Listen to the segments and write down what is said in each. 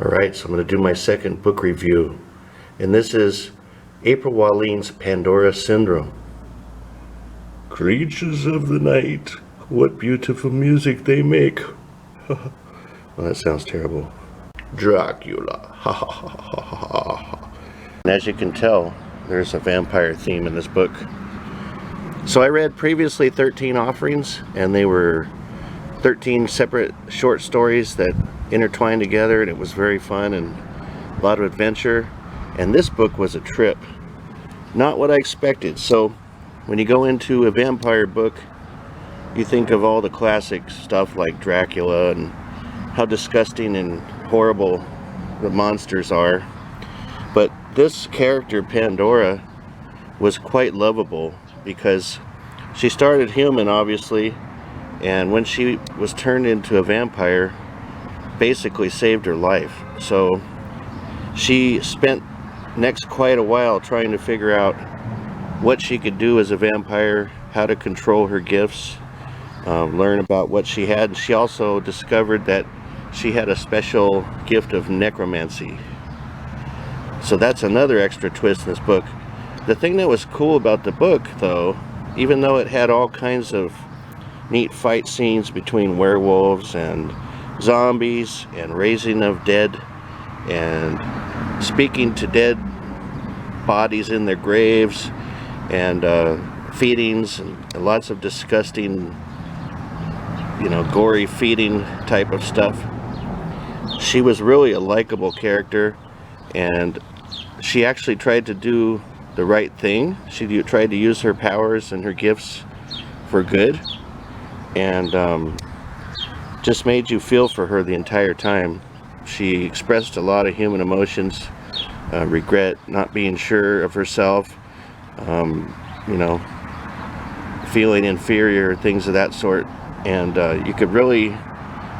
Alright, so I'm going to do my second book review, and this is April Wahlin's Pandora Syndrome. Creatures of the night, what beautiful music they make. Well, that sounds terrible. Dracula. And as you can tell, there's a vampire theme in this book. So I read previously 13 Offerings, and they were 13 separate short stories that intertwined together, and it was very fun and a lot of adventure. And this book was a trip. Not what I expected. So when you go into a vampire book, you think of all the classic stuff like Dracula and how disgusting and horrible the monsters are. But this character, Pandora, was quite lovable because she started human, obviously, and when she was turned into a vampire, basically saved her life. So she spent next quite a while trying to figure out what she could do as a vampire, how to control her gifts, learn about what she had. She also discovered that she had a special gift of necromancy. So that's another extra twist in this book. The thing that was cool about the book, though, even though it had all kinds of neat fight scenes between werewolves and zombies and raising of dead and speaking to dead bodies in their graves and feedings and lots of disgusting, gory feeding type of stuff, she was really a likable character, and she actually tried to do the right thing. She tried to use her powers and her gifts for good, and just made you feel for her the entire time. She expressed a lot of human emotions, regret, not being sure of herself, feeling inferior, things of that sort. And you could really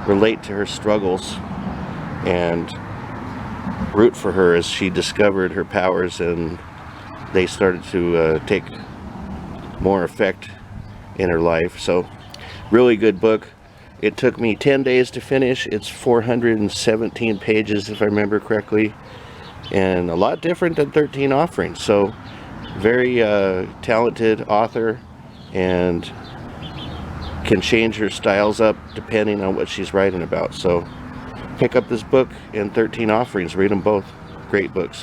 relate to her struggles and root for her as she discovered her powers and they started to take more effect in her life. So really good book. It took me 10 days to finish. It's 417 pages, if I remember correctly, and a lot different than 13 Offerings. So very talented author, and can change her styles up depending on what she's writing about. So pick up this book and 13 Offerings. Read them both. Great books.